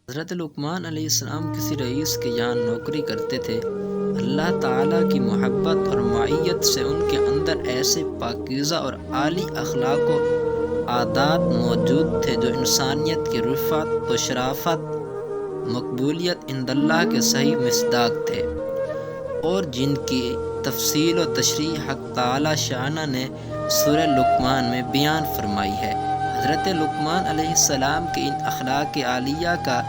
حضرت لقمان علیہ السلام کسی رئیس کے یہاں نوکری کرتے تھے۔ اللہ تعالیٰ کی محبت اور معیت سے ان کے اندر ایسے پاکیزہ اور اعلیٰ اخلاق و عادات موجود تھے جو انسانیت کی رفعت و شرافت، مقبولیت عند اللہ کے صحیح مصداق تھے، اور جن کی تفصیل و تشریح حق تعالیٰ شانہ نے سورہ لقمان میں بیان فرمائی ہے۔ حضرت لقمان علیہ السلام کے ان اخلاق عالیہ کا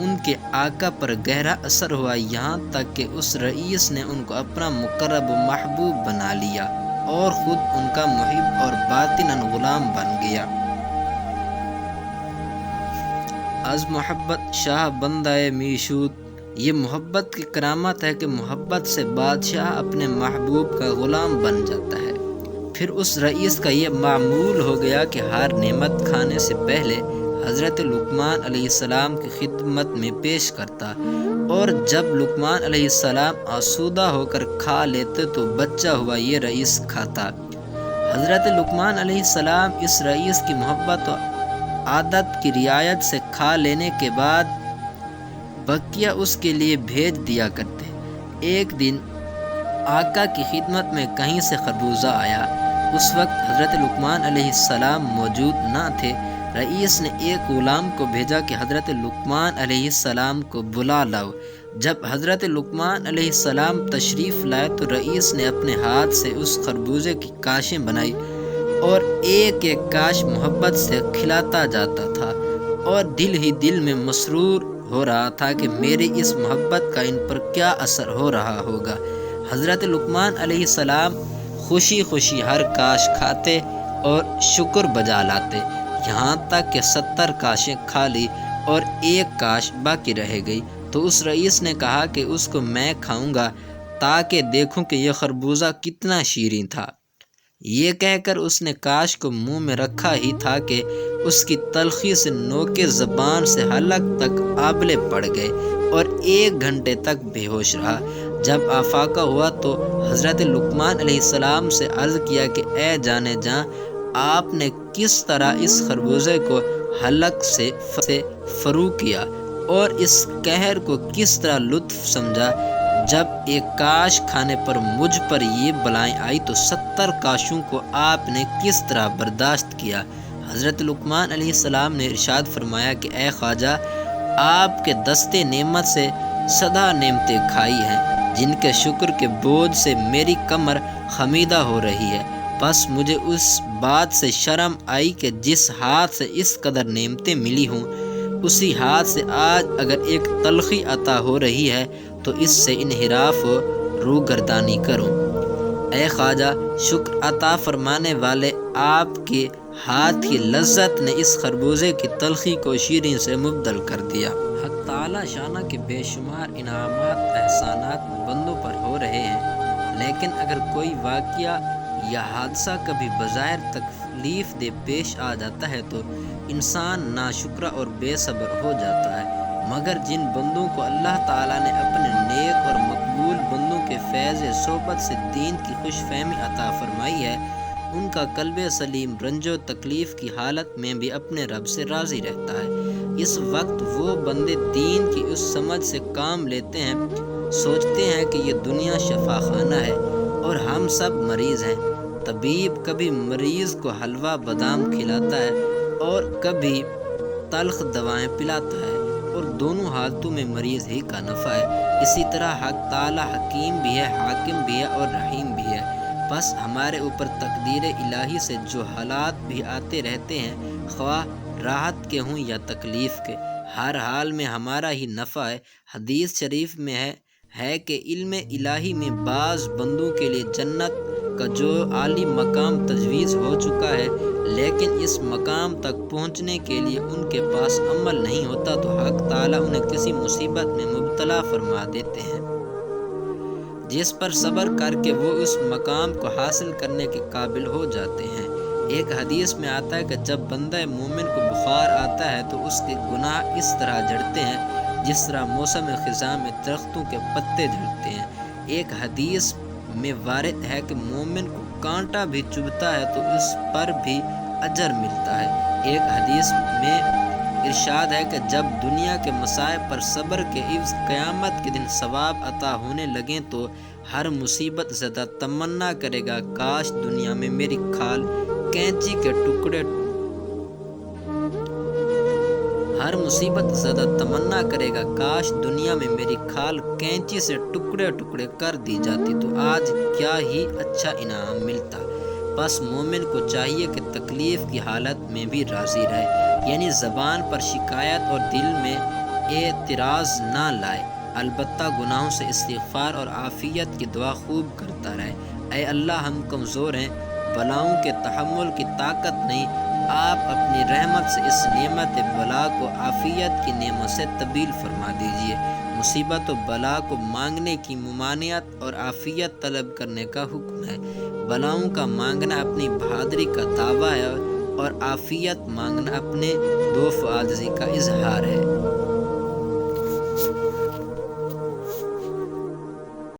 ان کے آقا پر گہرا اثر ہوا، یہاں تک کہ اس رئیس نے ان کو اپنا مقرب و محبوب بنا لیا اور خود ان کا محب اور باطناً غلام بن گیا۔ از محبت شاہ بندہ میشود، یہ محبت کی کرامت ہے کہ محبت سے بادشاہ اپنے محبوب کا غلام بن جاتا ہے۔ پھر اس رئیس کا یہ معمول ہو گیا کہ ہر نعمت کھانے سے پہلے حضرت لقمان علیہ السلام کی خدمت میں پیش کرتا، اور جب لقمان علیہ السلام آسودہ ہو کر کھا لیتے تو بچا ہوا یہ رئیس کھاتا۔ حضرت لقمان علیہ السلام اس رئیس کی محبت و عادت کی رعایت سے کھا لینے کے بعد بقیہ اس کے لیے بھیج دیا کرتے۔ ایک دن آقا کی خدمت میں کہیں سے خربوزہ آیا۔ اس وقت حضرت لقمان علیہ السلام موجود نہ تھے۔ رئیس نے ایک غلام کو بھیجا کہ حضرت لقمان علیہ السلام کو بلا لاؤ۔ جب حضرت لقمان علیہ السلام تشریف لائے تو رئیس نے اپنے ہاتھ سے اس خربوزے کی کاشیں بنائی اور ایک ایک کاش محبت سے کھلاتا جاتا تھا، اور دل ہی دل میں مسرور ہو رہا تھا کہ میری اس محبت کا ان پر کیا اثر ہو رہا ہوگا۔ حضرت لقمان علیہ السلام خوشی خوشی ہر کاش کھاتے اور شکر بجا لاتے، یہاں تک کہ 70 کاشیں کھا لی اور ایک کاش باقی رہ گئی تو اس رئیس نے کہا کہ اس کو میں کھاؤں گا تاکہ دیکھوں کہ یہ خربوزہ کتنا شیریں تھا۔ یہ کہہ کر اس نے کاش کو منہ میں رکھا ہی تھا کہ اس کی تلخی سے نوکے زبان سے حلق تک آبلے پڑ گئے اور 1 گھنٹے تک بے ہوش رہا۔ جب آفاقہ ہوا تو حضرت لقمان علیہ السلام سے عرض کیا کہ اے جانے جاں، آپ نے کس طرح اس خربوزے کو حلق سے فرو کیا اور اس قہر کو کس طرح لطف سمجھا؟ جب ایک کاش کھانے پر مجھ پر یہ بلائیں آئی تو 70 کاشوں کو آپ نے کس طرح برداشت کیا؟ حضرت لقمان علیہ السلام نے ارشاد فرمایا کہ اے خواجہ، آپ کے دستے نعمت سے سدا نعمتیں کھائی ہیں، جن کے شکر کے بوجھ سے میری کمر خمیدہ ہو رہی ہے۔ بس مجھے اس بات سے شرم آئی کہ جس ہاتھ سے اس قدر نعمتیں ملی ہوں، اسی ہاتھ سے آج اگر ایک تلخی عطا ہو رہی ہے تو اس سے انحراف و روگردانی کروں۔ اے خواجہ، شکر عطا فرمانے والے آپ کے ہاتھ کی لذت نے اس خربوزے کی تلخی کو شیریں سے مبدل کر دیا۔ حق تعالیٰ شانہ کے بے شمار انعامات احسانات بندوں پر ہو رہے ہیں، لیکن اگر کوئی واقعہ یا حادثہ کبھی بظاہر تکلیف دہ پیش آ جاتا ہے تو انسان ناشکرا اور بے صبر ہو جاتا ہے، مگر جن بندوں کو اللہ تعالیٰ نے اپنے نیک اور مقبول بندوں کے فیض صحبت سے دین کی خوش فہمی عطا فرمائی ہے، ان کا قلب سلیم رنج و تکلیف کی حالت میں بھی اپنے رب سے راضی رہتا ہے۔ اس وقت وہ بندے دین کی اس سمجھ سے کام لیتے ہیں، سوچتے ہیں کہ یہ دنیا شفا خانہ ہے اور ہم سب مریض ہیں۔ طبیب کبھی مریض کو حلوہ بادام کھلاتا ہے اور کبھی تلخ دوائیں پلاتا ہے، اور دونوں حالتوں میں مریض ہی کا نفع ہے۔ اسی طرح حق تعالیٰ حکیم بھی ہے، حاکم بھی ہے اور رحیم بھی ہے۔ بس ہمارے اوپر تقدیر الہی سے جو حالات بھی آتے رہتے ہیں، خواہ راحت کے ہوں یا تکلیف کے، ہر حال میں ہمارا ہی نفع ہے۔ حدیث شریف میں ہے کہ علم الہی میں بعض بندوں کے لیے جنت کا جو عالی مقام تجویز ہو چکا ہے، لیکن اس مقام تک پہنچنے کے لیے ان کے پاس عمل نہیں ہوتا تو حق تعالیٰ انہیں کسی مصیبت میں مبتلا فرما دیتے ہیں، جس پر صبر کر کے وہ اس مقام کو حاصل کرنے کے قابل ہو جاتے ہیں۔ ایک حدیث میں آتا ہے کہ جب بندہ مومن کو بخار آتا ہے تو اس کے گناہ اس طرح جھڑتے ہیں جس طرح موسم خزاں میں درختوں کے پتے جھڑتے ہیں۔ ایک حدیث میں وارد ہے کہ مومن کو کانٹا بھی چبھتا ہے تو اس پر بھی اجر ملتا ہے۔ ایک حدیث میں ارشاد ہے کہ جب دنیا کے مصائب پر صبر کے عوض قیامت کے دن ثواب عطا ہونے لگیں تو ہر مصیبت زدہ تمنا کرے گا کاش دنیا میں میری کھال کینچی کے ٹکڑے ہر مصیبت زدہ تمنا کرے گا کاش دنیا میں میری کھال کینچی سے ٹکڑے ٹکڑے کر دی جاتی تو آج کیا ہی اچھا انعام ملتا۔ بس مومن کو چاہیے کہ تکلیف کی حالت میں بھی راضی رہے، یعنی زبان پر شکایت اور دل میں اعتراض نہ لائے، البتہ گناہوں سے استغفار اور عافیت کی دعا خوب کرتا رہے۔ اے اللہ ہم کمزور ہیں، بلاؤں کے تحمل کی طاقت نہیں، آپ اپنی رحمت سے اس نعمت بلا کو عافیت کی نعمت سے تبدیل فرما دیجیے۔ مصیبت و بلا کو مانگنے کی ممانعت اور عافیت طلب کرنے کا حکم ہے۔ بلاؤں کا مانگنا اپنی بہادری کا دعویٰ ہے اور عافیت مانگنا اپنے ضعف و عاجزی کا اظہار ہے۔